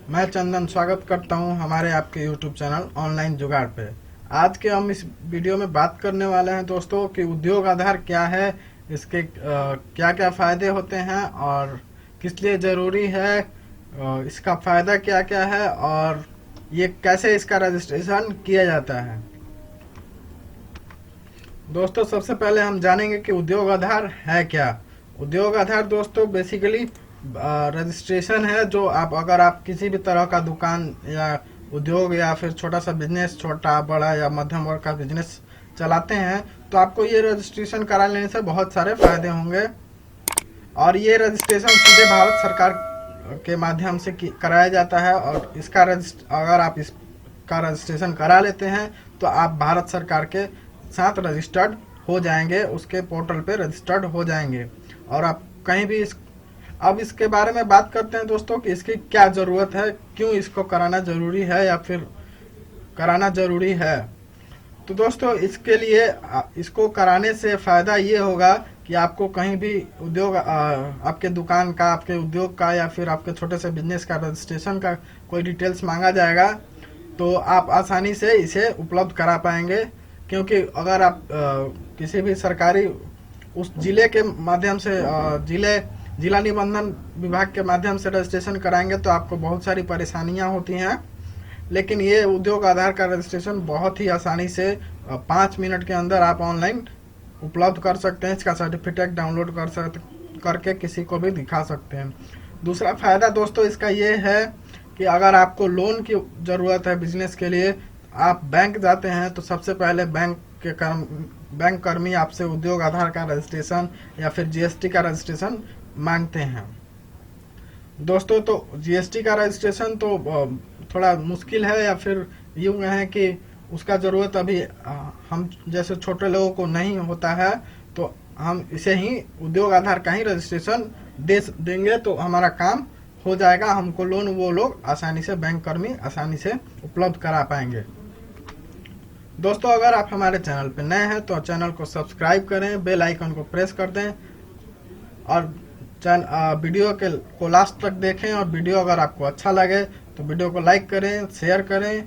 मैं चंदन स्वागत करता हूं हमारे आपके YouTube चैनल ऑनलाइन जुगाड़ पे। आज के हम इस वीडियो में बात करने वाले हैं दोस्तों कि उद्योग आधार क्या है, इसके क्या क्या फायदे होते हैं और किस लिए ज़रूरी है, इसका फ़ायदा क्या क्या है और ये कैसे इसका रजिस्ट्रेशन किया जाता है। दोस्तों सबसे पहले हम जानेंगे कि उद्योग आधार है क्या। उद्योग आधार दोस्तों बेसिकली रजिस्ट्रेशन है जो अगर आप किसी भी तरह का दुकान या उद्योग या फिर छोटा सा बिजनेस, छोटा बड़ा या मध्यम वर्ग का बिजनेस चलाते हैं तो आपको ये रजिस्ट्रेशन करा लेने से बहुत सारे फायदे होंगे। और ये रजिस्ट्रेशन सीधे भारत सरकार के माध्यम से कराया जाता है और इसका अगर आप इसका रजिस्ट्रेशन करा लेते हैं तो आप भारत सरकार के साथ रजिस्टर्ड हो जाएंगे, उसके पोर्टल पे रजिस्टर्ड हो जाएंगे और आप कहीं भी अब इसके बारे में बात करते हैं दोस्तों कि इसकी क्या ज़रूरत है, क्यों इसको कराना ज़रूरी है या फिर कराना ज़रूरी है। तो दोस्तों इसके लिए इसको कराने से फ़ायदा ये होगा कि आपको कहीं भी उद्योग आपके दुकान का, आपके उद्योग का या फिर आपके छोटे से बिजनेस का रजिस्ट्रेशन का कोई डिटेल्स मांगा जाएगा तो आप आसानी से इसे उपलब्ध करा पाएंगे। क्योंकि अगर आप किसी भी सरकारी उस जिले के माध्यम से जिला निबंधन विभाग के माध्यम से रजिस्ट्रेशन कराएंगे तो आपको बहुत सारी परेशानियां होती हैं, लेकिन ये उद्योग आधार का रजिस्ट्रेशन बहुत ही आसानी से 5 मिनट के अंदर आप ऑनलाइन उपलब्ध कर सकते हैं। इसका सर्टिफिकेट डाउनलोड करके किसी को भी दिखा सकते हैं। दूसरा फायदा दोस्तों इसका ये है कि अगर आपको लोन की ज़रूरत है बिजनेस के लिए, आप बैंक जाते हैं तो सबसे पहले बैंक कर्मी आपसे उद्योग आधार का रजिस्ट्रेशन या फिर जीएसटी का रजिस्ट्रेशन मांगते हैं दोस्तों। तो जीएसटी का रजिस्ट्रेशन तो थोड़ा मुश्किल है या फिर यूँ है कि उसका ज़रूरत अभी हम जैसे छोटे लोगों को नहीं होता है, तो हम इसे ही उद्योग आधार का ही रजिस्ट्रेशन देंगे तो हमारा काम हो जाएगा। हमको लोन वो लोग आसानी से, बैंक कर्मी आसानी से उपलब्ध करा पाएंगे। दोस्तों अगर आप हमारे चैनल पर नए हैं तो चैनल को सब्सक्राइब करें, बेल आइकन को प्रेस कर दें और वीडियो को लास्ट तक देखें। और वीडियो अगर आपको अच्छा लगे तो वीडियो को लाइक करें, शेयर करें।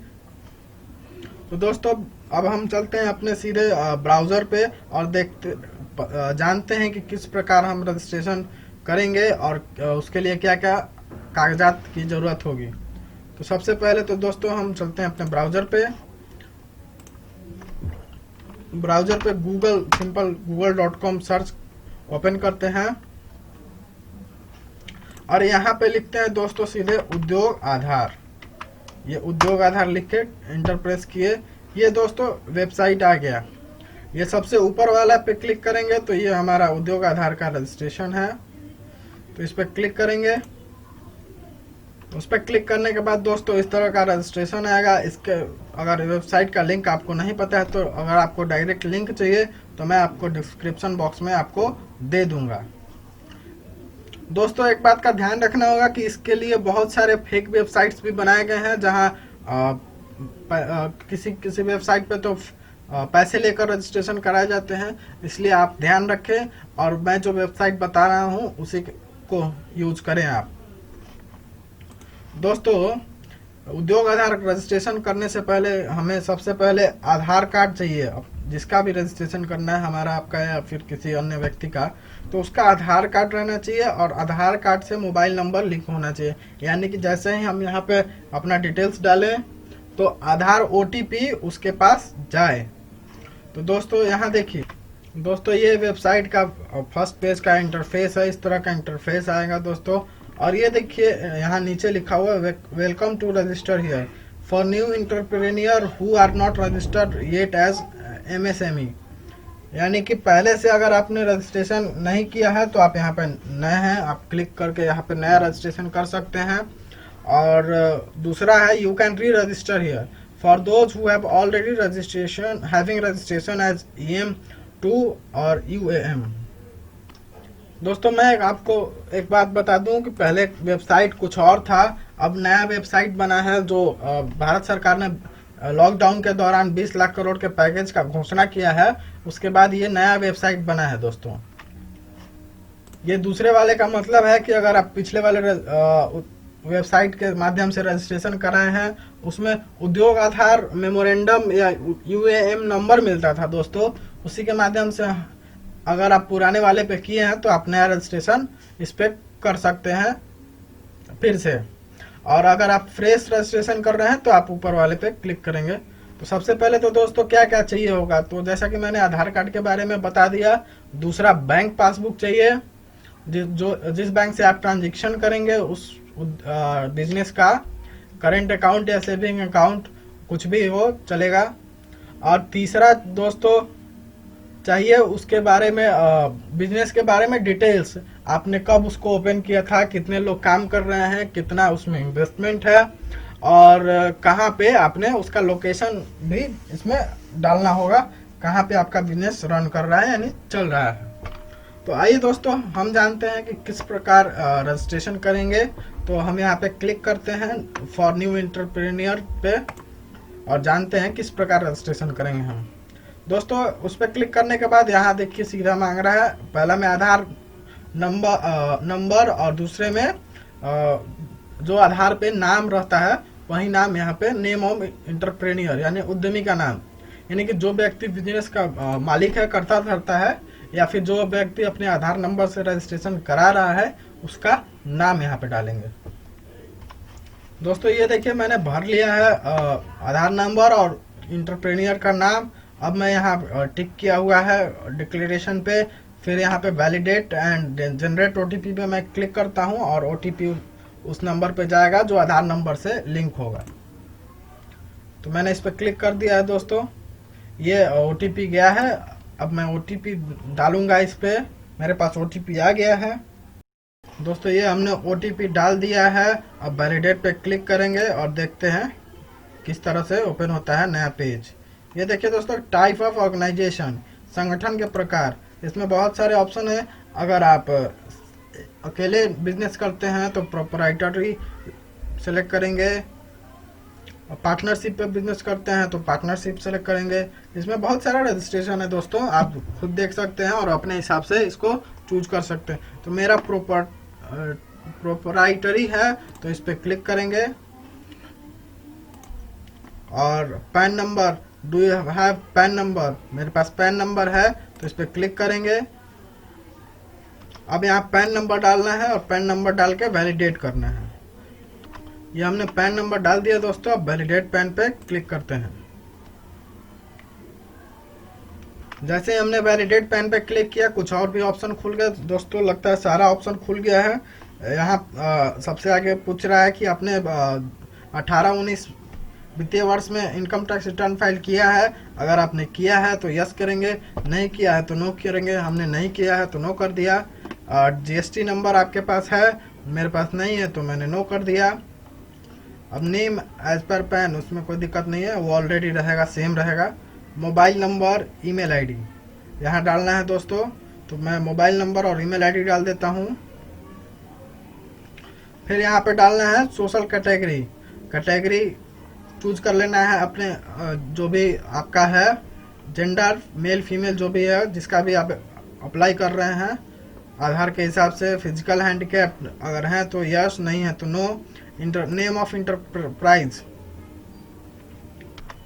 तो दोस्तों अब हम चलते हैं अपने सीधे ब्राउज़र पे और जानते हैं कि किस प्रकार हम रजिस्ट्रेशन करेंगे और उसके लिए क्या क्या कागजात की ज़रूरत होगी। तो सबसे पहले तो दोस्तों हम चलते हैं अपने ब्राउज़र पे सिंपल google.com सर्च ओपन करते हैं और यहाँ पे लिखते हैं दोस्तों सीधे उद्योग आधार। ये उद्योग आधार लिख के इंटर प्रेस किए, ये दोस्तों वेबसाइट आ गया। ये सबसे ऊपर वाला पे क्लिक करेंगे तो ये हमारा उद्योग आधार का रजिस्ट्रेशन है, तो इस पर क्लिक करेंगे। उस पर क्लिक करने के बाद दोस्तों इस तरह का रजिस्ट्रेशन आएगा। इसके अगर वेबसाइट का लिंक आपको नहीं पता है तो अगर आपको डायरेक्ट लिंक चाहिए तो मैं आपको डिस्क्रिप्शन बॉक्स में आपको दे दूंगा। दोस्तों एक बात का ध्यान रखना होगा कि इसके लिए बहुत सारे फेक वेबसाइट्स भी बनाए गए हैं, जहां किसी वेबसाइट पे तो पैसे लेकर रजिस्ट्रेशन कराए जाते हैं, इसलिए आप ध्यान रखें और मैं जो वेबसाइट बता रहा हूं उसी को यूज करें आप। दोस्तों उद्योग आधार रजिस्ट्रेशन करने से पहले हमें सबसे पहले आधार कार्ड चाहिए। जिसका भी रजिस्ट्रेशन करना है, हमारा, आपका या फिर किसी अन्य व्यक्ति का, तो उसका आधार कार्ड रहना चाहिए और आधार कार्ड से मोबाइल नंबर लिंक होना चाहिए। यानी कि जैसे ही हम यहाँ पे अपना डिटेल्स डालें तो आधार OTP उसके पास जाए। तो दोस्तों यहाँ देखिए दोस्तों, ये वेबसाइट का फर्स्ट पेज का इंटरफेस है। इस तरह का इंटरफेस आएगा दोस्तों। और ये देखिए यहाँ नीचे लिखा हुआ है welcome to register here for new entrepreneur who are not registered yet as MSME। यानी कि पहले से अगर आपने रजिस्ट्रेशन नहीं किया है तो आप यहाँ पे नए हैं, आप क्लिक करके यहाँ पे नया रजिस्ट्रेशन कर सकते हैं। और दूसरा है you can reregister here for those who have already registration as EM2 और UAM। दोस्तों मैं आपको एक बात बता दूं कि पहले वेबसाइट कुछ और था, अब नया वेबसाइट बना है जो भारत सरकार ने लॉकडाउन के दौरान 20 लाख करोड़ के पैकेज का घोषणा किया है, उसके बाद ये नया वेबसाइट बना है दोस्तों। ये दूसरे वाले का मतलब है कि अगर आप पिछले वाले वेबसाइट के माध्यम से रजिस्ट्रेशन कराए हैं, उसमें उद्योग आधार मेमोरेंडम या यूएएम नंबर मिलता था दोस्तों। उसी के माध्यम से अगर आप पुराने वाले पे किए हैं तो आप नया रजिस्ट्रेशन इस पे कर सकते हैं फिर से। और अगर आप फ्रेश रजिस्ट्रेशन कर रहे हैं तो आप ऊपर वाले पे क्लिक करेंगे। तो सबसे पहले तो दोस्तों क्या क्या चाहिए होगा, तो जैसा कि मैंने आधार कार्ड के बारे में बता दिया। दूसरा, बैंक पासबुक चाहिए, जिस बैंक से आप ट्रांजेक्शन करेंगे उस बिजनेस का, करेंट अकाउंट या सेविंग अकाउंट कुछ भी हो चलेगा। और तीसरा दोस्तों चाहिए उसके बारे में, बिजनेस के बारे में डिटेल्स, आपने कब उसको ओपन किया था, कितने लोग काम कर रहे हैं, कितना उसमें इन्वेस्टमेंट है, और कहाँ पे आपने उसका लोकेशन भी इसमें डालना होगा, कहाँ पे आपका बिजनेस रन कर रहा है यानी चल रहा है। तो आइए दोस्तों हम जानते हैं कि किस प्रकार रजिस्ट्रेशन करेंगे। तो हम यहाँ पे क्लिक करते हैं फॉर न्यू एंटरप्रेन्योर पे और जानते हैं किस प्रकार रजिस्ट्रेशन करेंगे हम। दोस्तों उस पर क्लिक करने के बाद यहाँ देखिए सीधा मांग रहा है, पहला में आधार नंबर और दूसरे में जो आधार पे नाम रहता है वही नाम यहाँ पे नेम ऑफ एंटरप्रेन्योर यानी उद्यमी का नाम, यानी कि जो व्यक्ति बिजनेस का मालिक है, करता धरता है, या फिर जो व्यक्ति अपने आधार नंबर से रजिस्ट्रेशन करा रहा है उसका नाम यहाँ पे डालेंगे। दोस्तों ये देखिए मैंने भर लिया है आधार नंबर और एंटरप्रेन्योर का नाम। अब मैं यहाँ टिक किया हुआ है डिक्लेरेशन पे, फिर यहाँ पे वैलिडेट एंड जनरेट ओटीपी पे मैं क्लिक करता हूँ और ओटीपी उस नंबर पे जाएगा जो आधार नंबर से लिंक होगा। तो मैंने इस पर क्लिक कर दिया है दोस्तों, ये ओटीपी गया है। अब मैं ओटीपी डालूंगा इस पे, मेरे पास ओटीपी आ गया है। दोस्तों ये हमने ओटीपी डाल दिया है। अब वैलिडेट पे क्लिक करेंगे और देखते हैं किस तरह से ओपन होता है नया पेज। ये देखिए दोस्तों, टाइप ऑफ ऑर्गेनाइजेशन, संगठन के प्रकार, इसमें बहुत सारे ऑप्शन है। अगर आप अकेले बिजनेस करते हैं तो प्रोप्राइटरी सेलेक्ट करेंगे, पार्टनरशिप पे बिजनेस करते हैं तो पार्टनरशिप सेलेक्ट करेंगे। इसमें बहुत सारा रजिस्ट्रेशन है दोस्तों, आप खुद देख सकते हैं और अपने हिसाब से इसको चूज कर सकते हैं। तो मेरा प्रोप्राइटरी है तो इस पर क्लिक करेंगे। और pan number, do you have pan number, मेरे पास पैन नंबर है तो इस पर क्लिक करेंगे। अब यहाँ पैन नंबर डालना है और पैन नंबर डाल के वैलिडेट करना है। ये हमने पैन नंबर डाल दिया दोस्तों। अब वैलिडेट पैन पे क्लिक करते हैं। जैसे हमने वैलिडेट पैन पे क्लिक किया कुछ और भी ऑप्शन खुल गए दोस्तों, लगता है सारा ऑप्शन खुल गया है। यहाँ सबसे आगे पूछ रहा है कि आपने 18-19 वित्तीय वर्ष में इनकम टैक्स रिटर्न फाइल किया है। अगर आपने किया है तो यस करेंगे, नहीं किया है तो नो करेंगे। हमने नहीं किया है तो नो कर दिया। जीएसटी नंबर आपके पास है, मेरे पास नहीं है तो मैंने नो कर दिया। अब नेम एज पर पैन, उसमें कोई दिक्कत नहीं है, वो ऑलरेडी रहेगा, सेम रहेगा। मोबाइल नंबर, ईमेल आईडी यहाँ डालना है दोस्तों। तो मैं मोबाइल नंबर और ईमेल आईडी डाल देता हूँ। फिर यहाँ पे डालना है सोशल कैटेगरी चूज कर लेना है अपने, जो भी आपका है, जेंडर मेल फीमेल जो भी है, जिसका भी आप अप्लाई कर रहे हैं आधार के हिसाब से। फिजिकल हैंडीकैप अगर है तो यस, नहीं है तो नो। नेम ऑफ इंटरप्राइज,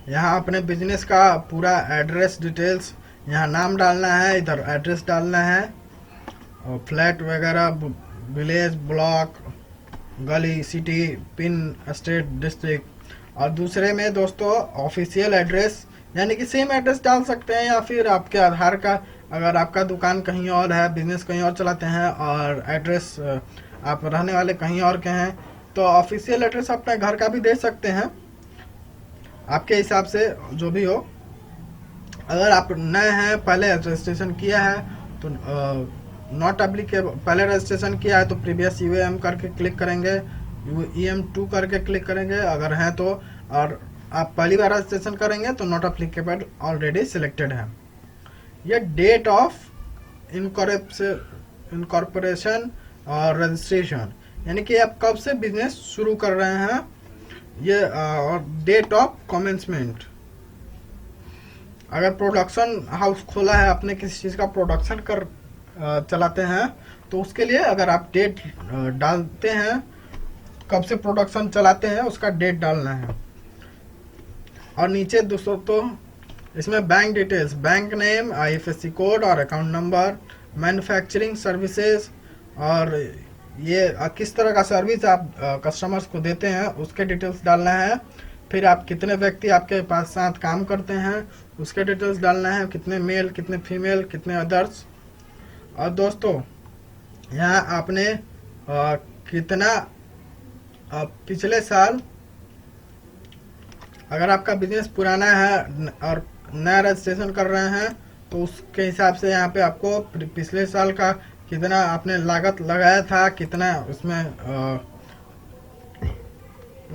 यहाँ अपने बिजनेस का पूरा एड्रेस डिटेल्स, यहाँ नाम डालना है, इधर एड्रेस डालना है, और फ्लैट वगैरह, विलेज, ब्लॉक, गली, सिटी, पिन, स्टेट, डिस्ट्रिक्ट। और दूसरे में दोस्तों ऑफिशियल एड्रेस, यानी कि सेम एड्रेस डाल सकते हैं, या फिर आपके आधार का, अगर आपका दुकान कहीं और है, बिजनेस कहीं और चलाते हैं और एड्रेस आप रहने वाले कहीं और के हैं, तो ऑफिशियल एड्रेस अपने घर का भी दे सकते हैं, आपके हिसाब से जो भी हो। अगर आप नए हैं, पहले रजिस्ट्रेशन किया है तो नॉट एप्लीकेबल, पहले रजिस्ट्रेशन किया है तो प्रीवियस यूएएम करके क्लिक करेंगे, EM2 करके क्लिक करेंगे अगर है तो। और आप पहली बार रजिस्ट्रेशन करेंगे तो नॉट एप्लीकेबल ऑलरेडी सिलेक्टेड है। ये डेट ऑफ इनकॉर्पोरेशन और रजिस्ट्रेशन, यानी कि आप कब से बिजनेस शुरू कर रहे हैं, ये और डेट ऑफ कमेंसमेंट। अगर प्रोडक्शन हाउस खोला है, आपने किसी चीज़ का प्रोडक्शन चलाते हैं तो उसके लिए अगर आप डेट डालते हैं कब से प्रोडक्शन चलाते हैं उसका डेट डालना है। और नीचे दोस्तों तो इसमें bank details, bank name, IFSC code और अकाउंट नंबर, मैन्युफैक्चरिंग सर्विसेज और ये किस तरह का सर्विस आप कस्टमर्स को देते हैं उसके डिटेल्स डालना है। फिर आप कितने व्यक्ति आपके पास साथ काम करते हैं उसके डिटेल्स डालना है, कितने मेल कितने फीमेल कितने अदर्स। और दोस्तों यहाँ आपने कितना पिछले साल, अगर आपका बिजनेस पुराना है और नया रजिस्ट्रेशन कर रहे हैं तो उसके हिसाब से यहाँ पे आपको पिछले साल का कितना आपने लागत लगाया था, कितना उसमें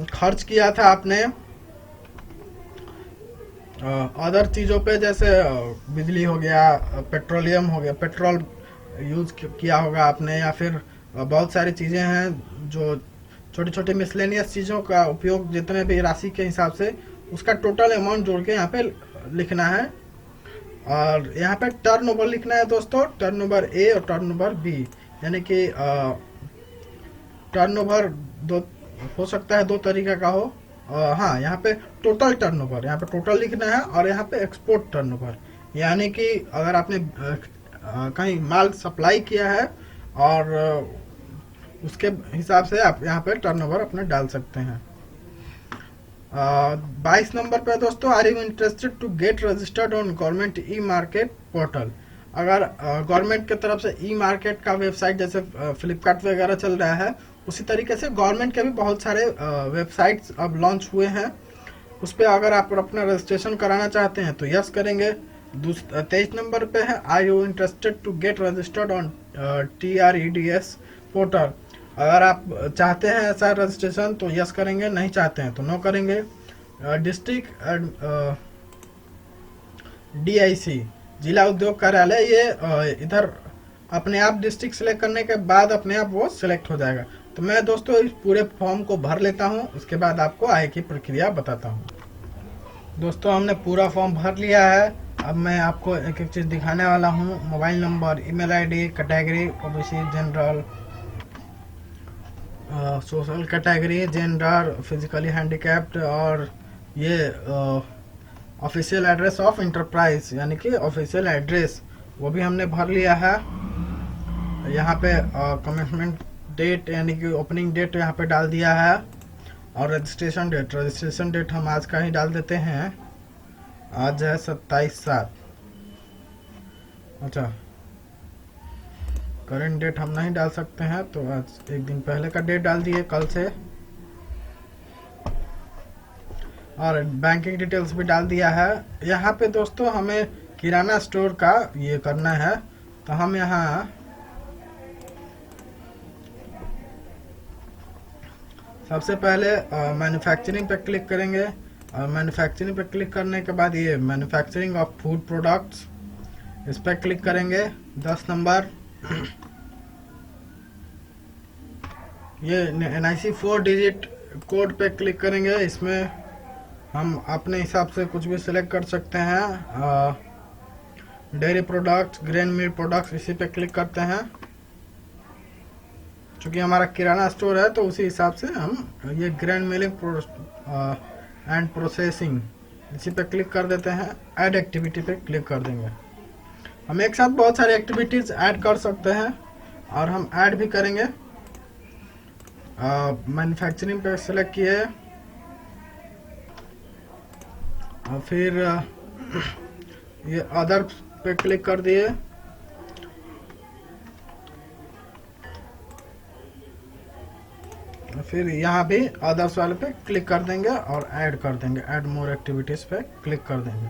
खर्च किया था आपने अदर चीज़ों पे, जैसे बिजली हो गया, पेट्रोलियम हो गया, पेट्रोल यूज किया होगा आपने, या फिर बहुत सारी चीज़ें हैं जो छोटी छोटी मिसलेनियस चीज़ों का उपयोग, जितने भी राशि के हिसाब से उसका टोटल अमाउंट जोड़ के यहाँ पे लिखना है। और यहाँ पे टर्नओवर लिखना है दोस्तों, टर्नओवर ए और टर्नओवर बी, यानी कि टर्नओवर दो हो सकता है, दो तरीके का हो। हाँ, यहाँ पे टोटल टर्नओवर, यहाँ पे टोटल लिखना है। और यहाँ पे एक्सपोर्ट टर्नओवर, यानी कि अगर आपने कहीं माल सप्लाई किया है और उसके हिसाब से आप यहाँ पे टर्नओवर अपने डाल सकते हैं। 22 नंबर पे दोस्तों, are you interested to get registered on government E market portal. अगर गवर्नमेंट की तरफ से ई मार्केट का वेबसाइट जैसे फ्लिपकार्ट वगैरह चल रहा है, उसी तरीके से गवर्नमेंट के भी बहुत सारे वेबसाइट्स अब लॉन्च हुए हैं। उस पर अगर आप अपना रजिस्ट्रेशन कराना चाहते हैं तो यस करेंगे। 23 नंबर पे है, are you interested to get registered on TREDS portal. अगर आप चाहते हैं ऐसा रजिस्ट्रेशन तो यस करेंगे, नहीं चाहते हैं तो नो करेंगे। डिस्ट्रिक्ट DIC जिला उद्योग कार्यालय, ये इधर अपने आप डिस्ट्रिक्ट सेलेक्ट करने के बाद अपने आप वो सिलेक्ट हो जाएगा। तो मैं दोस्तों इस पूरे फॉर्म को भर लेता हूँ, उसके बाद आपको आगे की प्रक्रिया बताता हूँ। दोस्तों हमने पूरा फॉर्म भर लिया है। अब मैं आपको एक एक चीज़ दिखाने वाला हूँ। Mobile number, email ID, category OBC, general, social category, gender, physically handicapped, और ये ऑफिशियल एड्रेस ऑफ इंटरप्राइज, यानी कि ऑफिशियल एड्रेस, वो भी हमने भर लिया है। यहाँ पे कमिटमेंट डेट यानी कि ओपनिंग डेट यहाँ पे डाल दिया है। और रजिस्ट्रेशन डेट हम आज का ही डाल देते हैं। आज है 27/7। अच्छा, करेंट डेट हम नहीं डाल सकते हैं, तो आज एक दिन पहले का डेट डाल दिए, कल से। और बैंकिंग डिटेल्स भी डाल दिया है। यहाँ पे दोस्तों हमें किराना स्टोर का ये करना है, तो हम यहाँ सबसे पहले मैन्युफैक्चरिंग पे क्लिक करेंगे। और मैन्युफैक्चरिंग पे क्लिक करने के बाद ये मैन्युफैक्चरिंग ऑफ फूड प्रोडक्ट्स, इस पर क्लिक करेंगे। 10 नंबर ये NIC 4 डिजिट कोड पे क्लिक करेंगे। इसमें हम अपने हिसाब से कुछ भी सिलेक्ट कर सकते हैं। Dairy products, grain milk products, इसी पे क्लिक करते हैं। चूँकि हमारा किराना स्टोर है तो उसी हिसाब से हम ये ग्रेन मिल्क एंड प्रोसेसिंग, इसी पे क्लिक कर देते हैं। ऐड एक्टिविटी पे क्लिक कर देंगे। हम एक साथ बहुत सारी एक्टिविटीज़ ऐड कर सकते हैं और हम ऐड भी करेंगे। मैन्युफैक्चरिंग पे सिलेक्ट किए और फिर ये अदर पे क्लिक कर दिए। फिर यहाँ भी अदर्स वाले पे क्लिक कर देंगे और ऐड कर देंगे। ऐड मोर एक्टिविटीज़ पे क्लिक कर देंगे।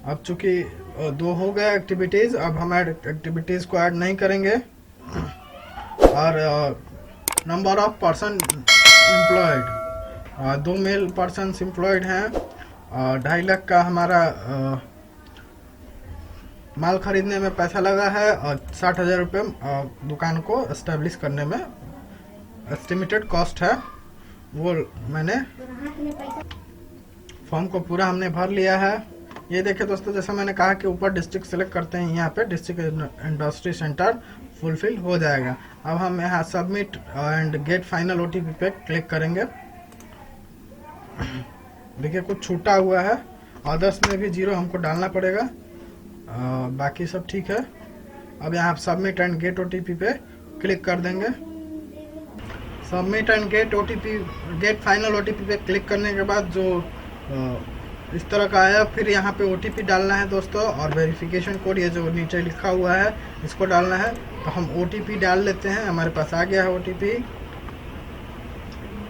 अब चूंकि 2 हो गए एक्टिविटीज़, अब हम ऐड एक्टिविटीज़ को ऐड नहीं करेंगे। और number of person employed, 2 male person employed हैं। 2.5 लाख का हमारा माल खरीदने में पैसा लगा है और 60,000 रुपये दुकान को एस्टेब्लिश करने में एस्टिमेटेड कॉस्ट है। वो मैंने फॉर्म को पूरा हमने भर लिया है। ये देखिए दोस्तों, जैसा मैंने कहा कि ऊपर डिस्ट्रिक्ट सेलेक्ट करते हैं, यहाँ पे डिस्ट्रिक्ट इंडस्ट्री सेंटर फुलफिल हो जाएगा। अब हम यहाँ submit and get final OTP पे क्लिक करेंगे। देखिए कुछ छूटा हुआ है, अदर्स में भी 0 हमको डालना पड़ेगा, बाकी सब ठीक है। अब यहाँ सबमिट एंड गेट OTP पे क्लिक कर देंगे। Submit and get final OTP पे क्लिक करने के बाद जो इस तरह का आया, फिर यहाँ पे OTP डालना है दोस्तों, और वेरिफिकेशन कोड ये जो नीचे लिखा हुआ है इसको डालना है। तो हम OTP डाल लेते हैं, हमारे पास आ गया है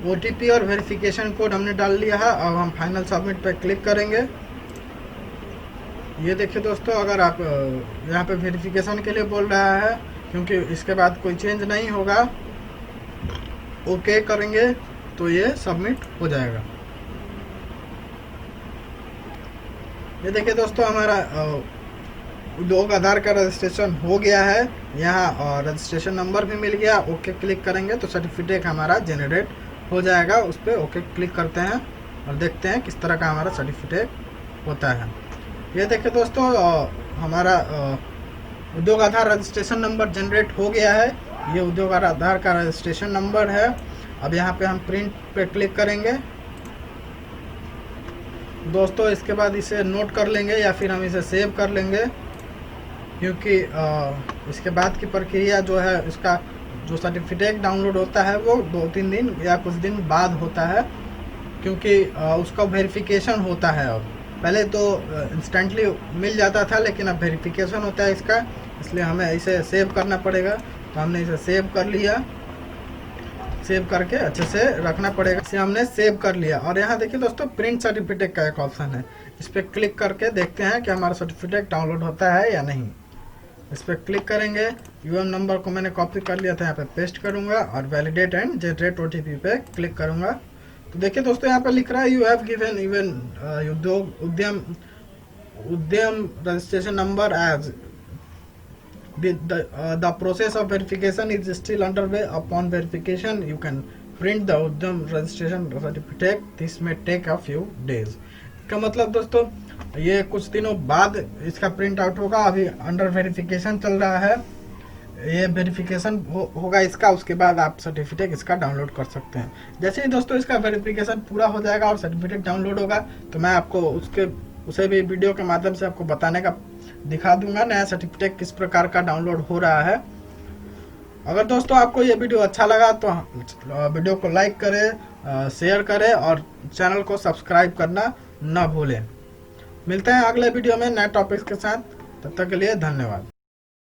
OTP और वेरिफिकेशन कोड हमने डाल लिया है। अब हम फाइनल सबमिट पे क्लिक करेंगे। ये देखिए दोस्तों, अगर आप यहाँ पे वेरिफिकेशन के लिए बोल रहा है, क्योंकि इसके बाद कोई चेंज नहीं होगा, ओके करेंगे तो ये सबमिट हो जाएगा। ये देखिए दोस्तों, हमारा उद्योग आधार का रजिस्ट्रेशन हो गया है यहाँ, और रजिस्ट्रेशन नंबर भी मिल गया। ओके क्लिक करेंगे तो सर्टिफिकेट हमारा जनरेट हो जाएगा। उस पर ओके क्लिक करते हैं और देखते हैं किस तरह का हमारा सर्टिफिकेट होता है। ये देखिए दोस्तों, हमारा उद्योग आधार रजिस्ट्रेशन नंबर जनरेट हो गया है। ये उद्योग आधार का रजिस्ट्रेशन नंबर है। अब यहाँ पे हम प्रिंट पे क्लिक करेंगे दोस्तों। इसके बाद इसे नोट कर लेंगे या फिर हम इसे सेव कर लेंगे, क्योंकि इसके बाद की प्रक्रिया जो है, इसका जो सर्टिफिकेट डाउनलोड होता है वो 2-3 दिन या कुछ दिन बाद होता है, क्योंकि उसका वेरिफिकेशन होता है। अब पहले तो इंस्टेंटली मिल जाता था, लेकिन अब वेरिफिकेशन होता है इसका, इसलिए हमें इसे सेव करना पड़ेगा। तो हमने इसे सेव कर लिया, सेव करके अच्छे से रखना पड़ेगा। इसे हमने सेव कर लिया। और यहाँ देखिए दोस्तों, प्रिंट सर्टिफिकेट का एक ऑप्शन है, इस पर क्लिक करके देखते हैं कि हमारा सर्टिफिकेट डाउनलोड होता है या नहीं। इस पर क्लिक करेंगे। यूएम नंबर को मैंने कॉपी कर लिया था, यहाँ पे पेस्ट करूंगा और वैलिडेट एंड जनरेट OTP पे क्लिक करूंगा। तो देखिए दोस्तों, यहाँ पे लिख रहा है you have given Udyam registration number as the process of verification is still underway. Upon verification you can print the udyam registration certificate. This may take a few days. इसका मतलब दोस्तों, ये कुछ दिनों बाद इसका प्रिंट आउट होगा। अभी अंडर वेरिफिकेशन चल रहा है, ये वेरिफिकेशन होगा इसका, उसके बाद आप सर्टिफिकेट इसका डाउनलोड कर सकते हैं। जैसे ही दोस्तों इसका वेरिफिकेशन पूरा हो जाएगा और सर्टिफिकेट डाउनलोड होगा, तो मैं आपको उसे भी वीडियो के माध्यम से आपको बताने का दिखा दूंगा नया सर्टिफिकेट किस प्रकार का डाउनलोड हो रहा है। अगर दोस्तों आपको ये वीडियो अच्छा लगा तो वीडियो को लाइक करें, शेयर करें और चैनल को सब्सक्राइब करना न भूलें। मिलते हैं अगले वीडियो में नए टॉपिक्स के साथ, तब तक के लिए धन्यवाद।